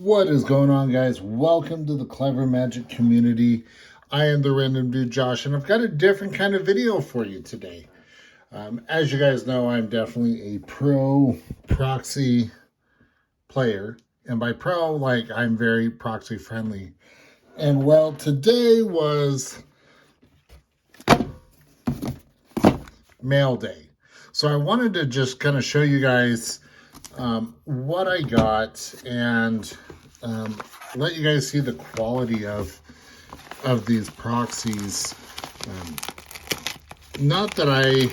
What is going on, guys? Welcome to the Clever Magic community. I am the random dude Josh, and I've got a different kind of video for you today. As you guys know, I'm definitely a pro proxy player, and by pro, like, I'm very proxy friendly. And well, today was mail day, so I wanted to just kind of show you guys what I got and let you guys see the quality of these proxies. Not that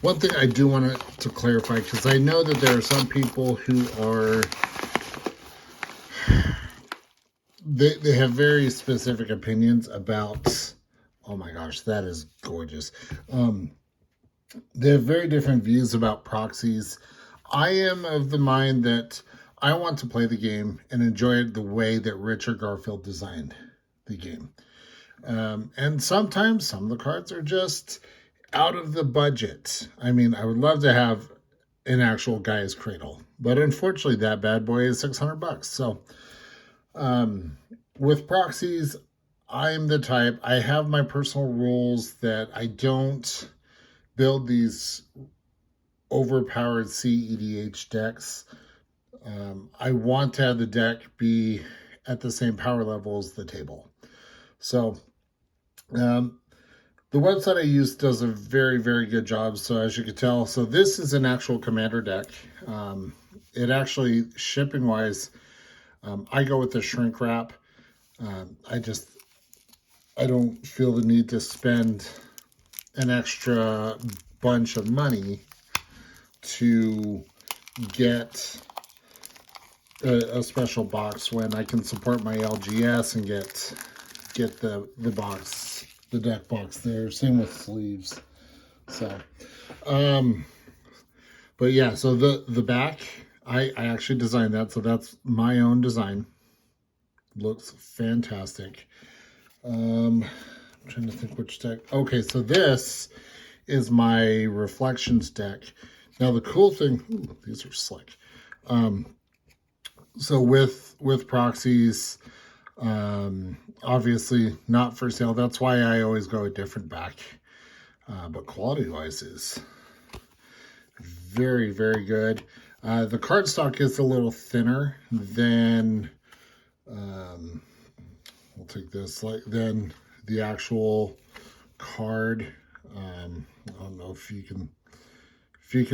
one thing I do want to clarify, because I know that there are some people who are, they have very specific opinions about, oh my gosh, that is gorgeous. They have very different views about proxies. I am of the mind that I want to play the game and enjoy it the way that Richard Garfield designed the game. And sometimes some of the cards are just out of the budget. I mean, I would love to have an actual Gaia's Cradle, but unfortunately that bad boy is $600. So with proxies, I'm the type, I have my personal rules that I don't build these overpowered CEDH decks. I want to have the deck be at the same power level as the table. So the website I use does a very, very good job. So as you can tell, so this is an actual commander deck. It actually, shipping wise, I go with the shrink wrap. I don't feel the need to spend an extra bunch of money to get a special box when I can support my LGS and get the box, the deck box there. Same with sleeves. So but yeah, so the back, I actually designed that, so that's my own design. Looks fantastic. I'm trying to think which deck. Okay, so this is my Reflections deck. Now the cool thing, ooh, these are slick. So with proxies, obviously not for sale. That's why I always go a different back. But quality wise is very, very good. The cardstock is a little thinner than we'll take this, like, then the actual card. I don't know if you can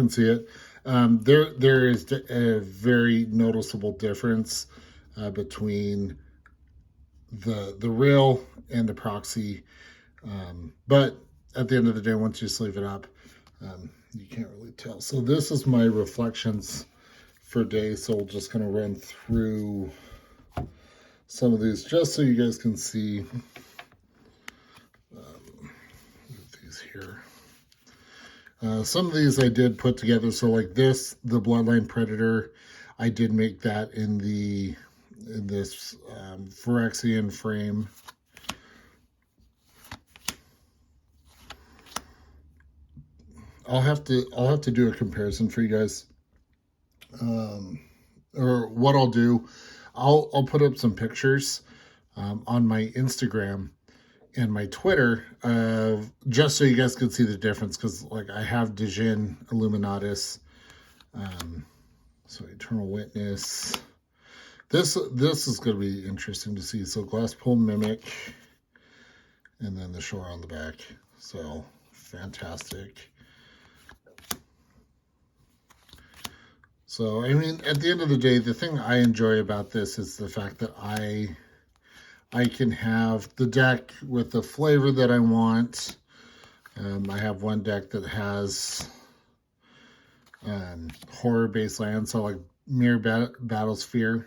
see it. There is a very noticeable difference between the real and the proxy. But at the end of the day, once you sleeve it up, you can't really tell. So this is my Reflections for day. So we'll just kind of run through some of these just so you guys can see these here. Some of these I did put together. So like this, the Bloodline Predator, I did make that in this Phyrexian frame. I'll have to do a comparison for you guys. Or what I'll do, I'll put up some pictures on my Instagram and my Twitter, just so you guys can see the difference, because like I have Djinn Illuminatus, so Eternal Witness. This is going to be interesting to see. So Glasspool Mimic, and then the Shore on the back. So fantastic. So I mean, at the end of the day, the thing I enjoy about this is the fact that I can have the deck with the flavor that I want. I have one deck that has horror-based land, so like Mirror Battlesphere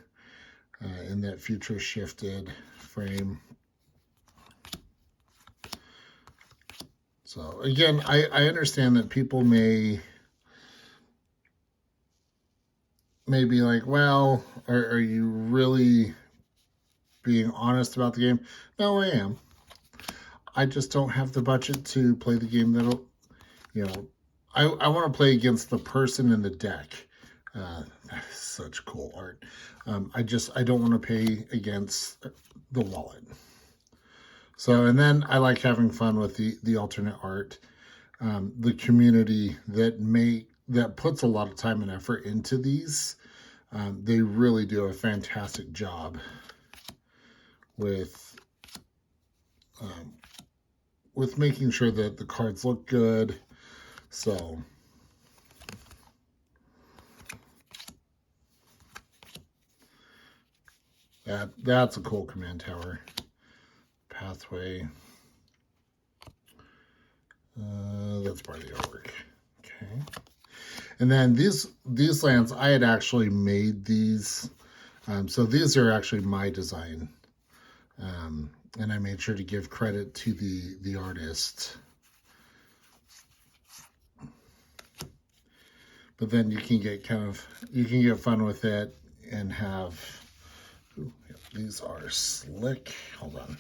in that future shifted frame. So again, I understand that people may be like, well, are you really being honest about the game? No, I am. I just don't have the budget to play the game that'll, you know, I want to play against the person in the deck. That is such cool art. I don't want to pay against the wallet. So, and then I like having fun with the alternate art. The community that puts a lot of time and effort into these, they really do a fantastic job with making sure that the cards look good. So that's a cool command tower. Pathway. That's part of the artwork. Okay. And then these lands, I had actually made these. So these are actually my design. And I made sure to give credit to the artist. But then you can get fun with it and have, ooh, these are slick. Hold on.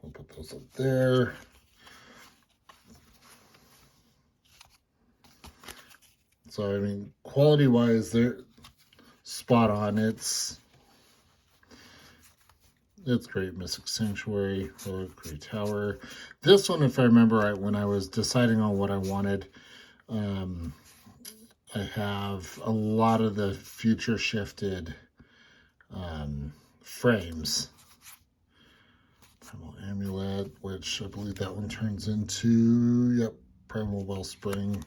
We'll put those up there. So, I mean, quality-wise, they're spot on. It's great. Mystic Sanctuary, Reliquary Tower. This one, if I remember right, when I was deciding on what I wanted, I have a lot of the future shifted frames. Primal Amulet, which I believe that one turns into, yep, Primal Wellspring.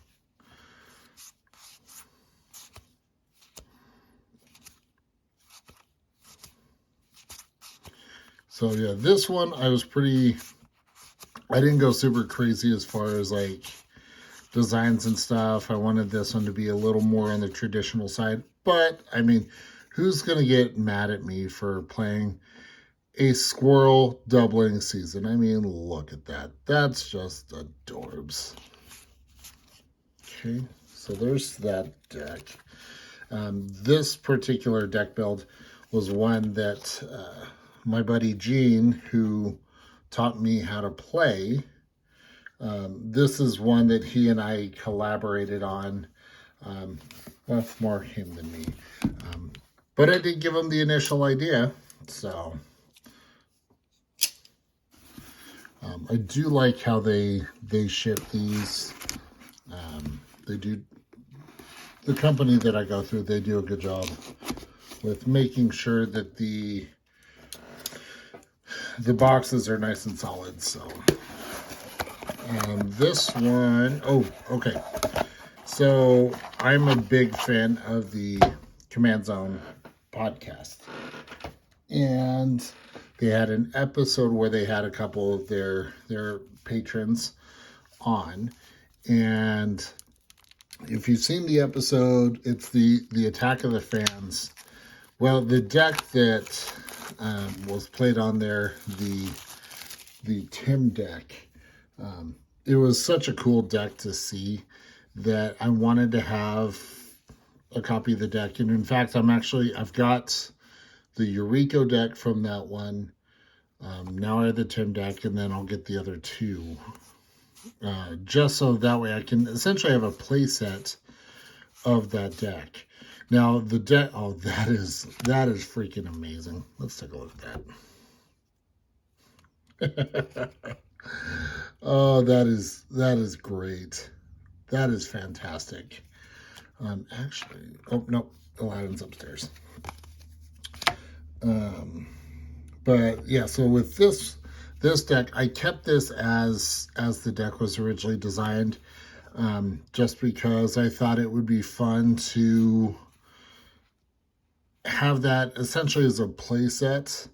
So yeah, this one I didn't go super crazy as far as like designs and stuff. I wanted this one to be a little more on the traditional side, but I mean, who's going to get mad at me for playing a squirrel doubling season? I mean, look at that. That's just adorbs. Okay, so there's that deck. This particular deck build was one that my buddy Gene, who taught me how to play, this is one that he and I collaborated on. Well, more him than me. But I did give him the initial idea, so I do like how they ship these. They do. The company that I go through, they do a good job with making sure that the boxes are nice and solid. So this one, oh, okay. So I'm a big fan of the Command Zone podcast, and they had an episode where they had a couple of their patrons on, and if you've seen the episode, it's the Attack of the Fans. Well, the deck that was played on there, the Tim deck, it was such a cool deck to see that I wanted to have a copy of the deck. And in fact, I've got the Eureka deck from that one. Now I have the Tim deck, and then I'll get the other two. Just so that way I can essentially have a play set of that deck. Now the deck, oh, that is freaking amazing. Let's take a look at that. Oh, that is great. That is fantastic. Actually, oh no, Aladdin's upstairs. But yeah, so with this deck, I kept this as the deck was originally designed, just because I thought it would be fun to have that essentially as a play set,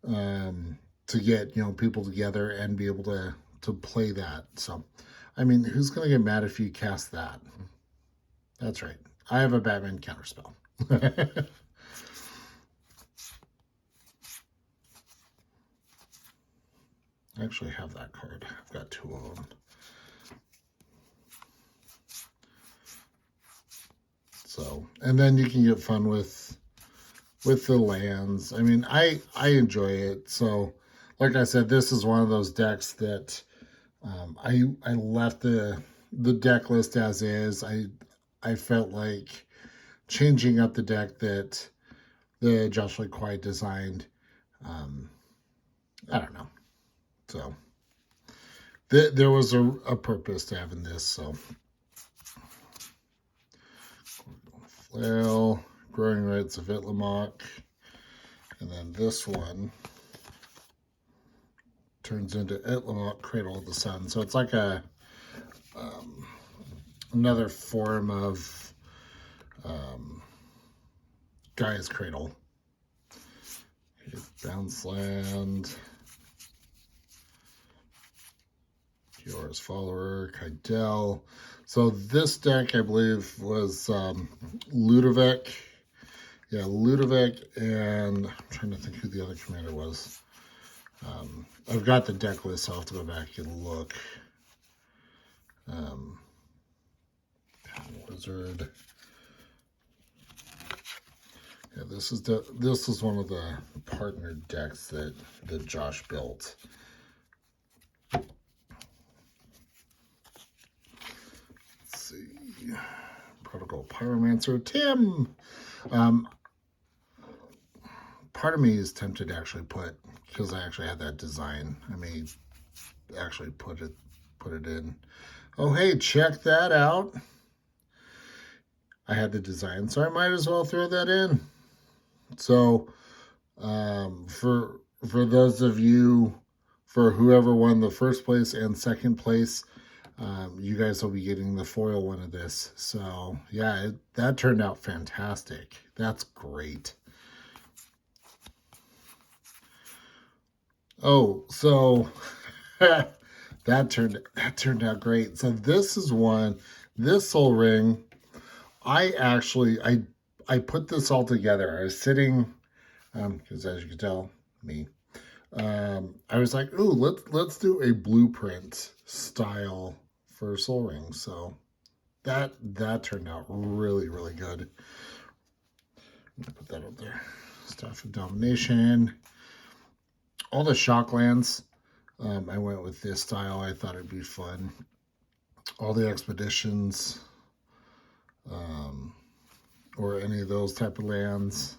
to get people together and be able to play that. So, I mean, who's gonna get mad if you cast that? That's right. I have a Batman counterspell. I actually have that card. I've got two of them. So, and then you can get fun with the lands. I mean, I enjoy it. So, like I said, this is one of those decks that I left the deck list as is. I felt like changing up the deck that the Joshua Quiet designed. I don't know. So there was a purpose to having this. So flail, growing roots of Itlamok, and then this one turns into Itlamok, Cradle of the Sun. So it's like a another form of Gaia's Cradle. Bounce land. Yours follower, Kydell. So this deck, I believe, was Ludovic. Yeah, Ludovic, and I'm trying to think who the other commander was. I've got the deck list, so I'll have to go back and look. Wizard. Yeah, this is one of the partner decks that Josh built. Let's see. Protocol Pyromancer. Tim! Part of me is tempted to actually put, because I actually had that design, I may actually put it in. Oh, hey, check that out. I had the design, so I might as well throw that in. So, for those of you, for whoever won the first place and second place, you guys will be getting the foil one of this. So, yeah, that turned out fantastic. That's great. Oh, so that turned out great. So this is one, this Soul Ring, I put this all together. I was sitting, because as you can tell, me, I was like, ooh, let's do a blueprint style for Soul Ring. So that turned out really, really good. I'm gonna put that up there. Staff of Domination. All the Shocklands, I went with this style. I thought it'd be fun. All the Expeditions, or any of those type of lands.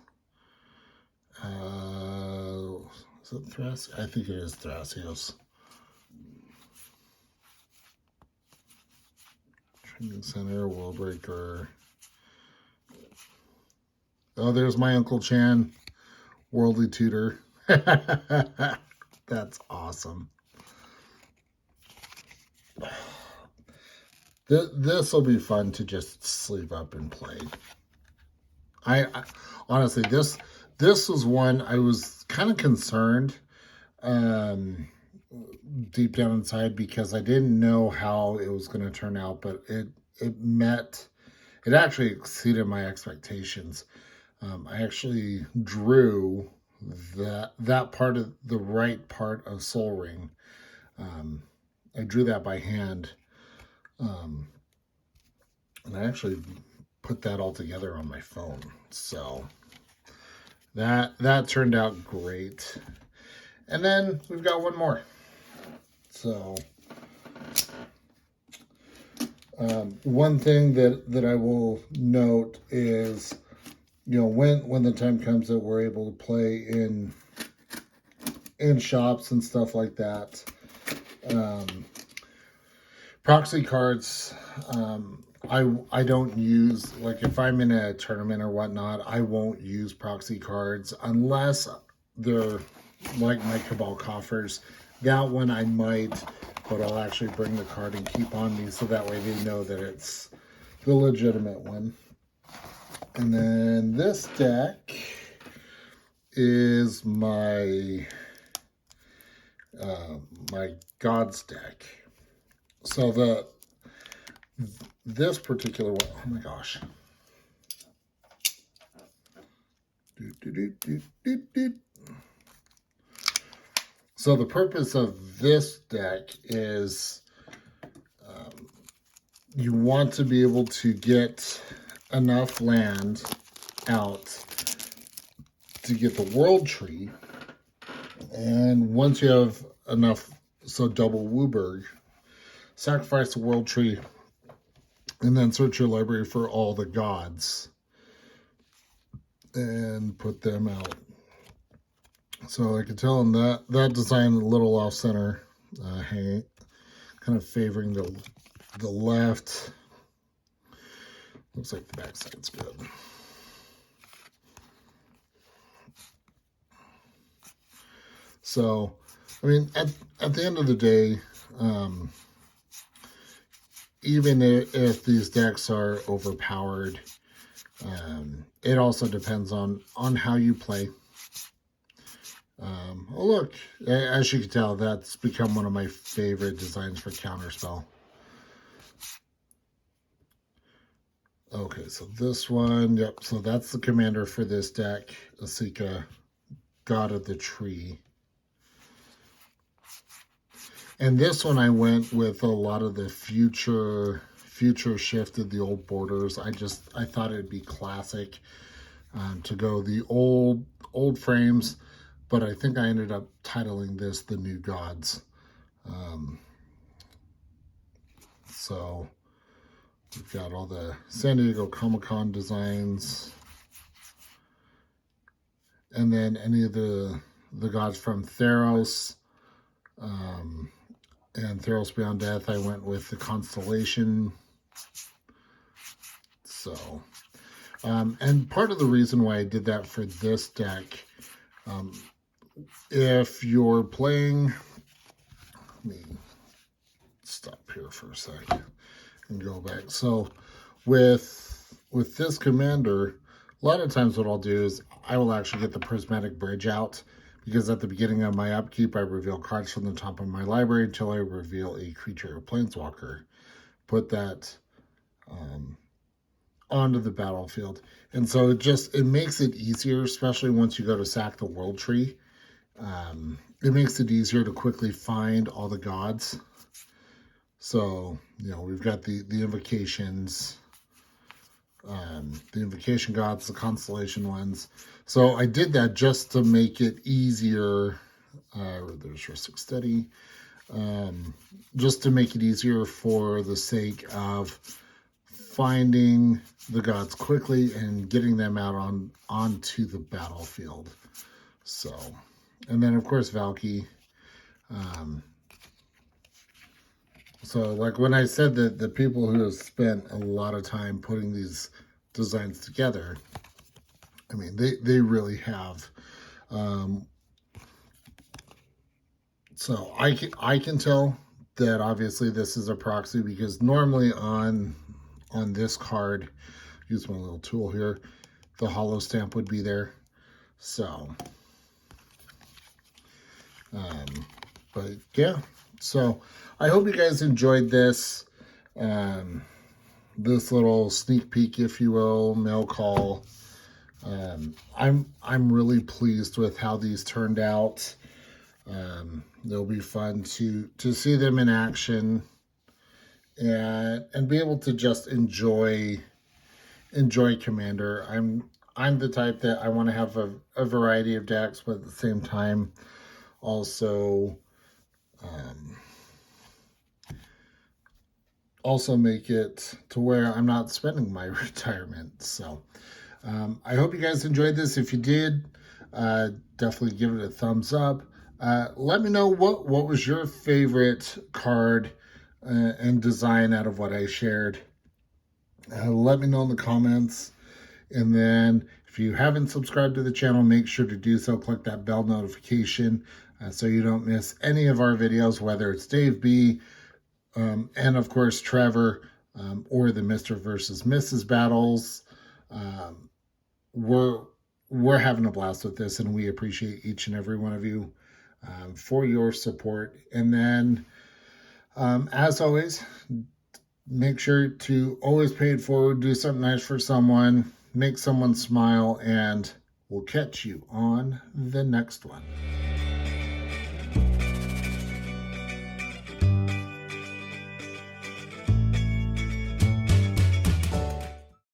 Is it Thrasios? I think it is Thrasios. Training Center, Worldbreaker. Oh, there's my Uncle Chan, Worldly Tutor. That's awesome. This will be fun to just sleeve up and play. I honestly, this was one I was kind of concerned deep down inside, because I didn't know how it was going to turn out, but it actually exceeded my expectations. I actually drew that part of the right part of Soul Ring. I drew that by hand, and I actually put that all together on my phone. So that turned out great. And then we've got one more. So one thing that I will note is, you know, when the time comes that we're able to play in shops and stuff like that, proxy cards, I don't use, like if I'm in a tournament or whatnot, I won't use proxy cards unless they're like my Cabal Coffers. That one I might, but I'll actually bring the card and keep on me, so that way they know that it's the legitimate one. And then this deck is my my Gods deck. So this particular one, oh my gosh. So the purpose of this deck is you want to be able to get enough land out to get the World Tree. And once you have enough, so double Wooburg, sacrifice the world tree, and then search your library for all the gods and put them out. So I can tell in that design a little off center, hanging, kind of favoring the left. Looks like the back side's good. So, I mean, at the end of the day, even if these decks are overpowered, it also depends on how you play. Oh look, as you can tell, that's become one of my favorite designs for Counterspell. Okay, so this one, yep, so that's the commander for this deck, Asika, God of the Tree. And this one I went with a lot of the future shifted, the old borders. I thought it'd be classic to go the old frames, but I think I ended up titling this The New Gods. So we've got all the San Diego Comic-Con designs, and then any of the gods from Theros, and Theros Beyond Death, I went with the Constellation. So, and part of the reason why I did that for this deck, if you're playing, let me stop here for a second and go back. So with this commander, a lot of times what I'll do is I will actually get the prismatic bridge out, because at the beginning of my upkeep, I reveal cards from the top of my library until I reveal a creature or planeswalker. Put that onto the battlefield. And so it makes it easier, especially once you go to sack the world tree. It makes it easier to quickly find all the gods. So, you know, we've got the invocations, the invocation gods, the constellation ones. So I did that just to make it easier. There's Rustic Steady. Just to make it easier for the sake of finding the gods quickly and getting them out onto the battlefield. So, and then of course Valky. So like when I said that the people who have spent a lot of time putting these designs together, I mean, they really have. So I can tell that obviously this is a proxy, because normally on this card, use my little tool here, the hollow stamp would be there. So, but yeah, so I hope you guys enjoyed this, this little sneak peek, if you will, mail call. I'm really pleased with how these turned out. It'll be fun to see them in action and be able to just enjoy Commander. I'm the type that I want to have a variety of decks, but at the same time also make it to where I'm not spending my retirement. So I hope you guys enjoyed this. If you did, definitely give it a thumbs up. Let me know what was your favorite card and design out of what I shared. Let me know in the comments. And then if you haven't subscribed to the channel, make sure to do so. Click that bell notification so you don't miss any of our videos, whether it's Dave B, and of course Trevor, or the Mr. versus Mrs. battles. We're having a blast with this, and we appreciate each and every one of you for your support. And then, as always, make sure to always pay it forward, do something nice for someone, make someone smile, and we'll catch you on the next one.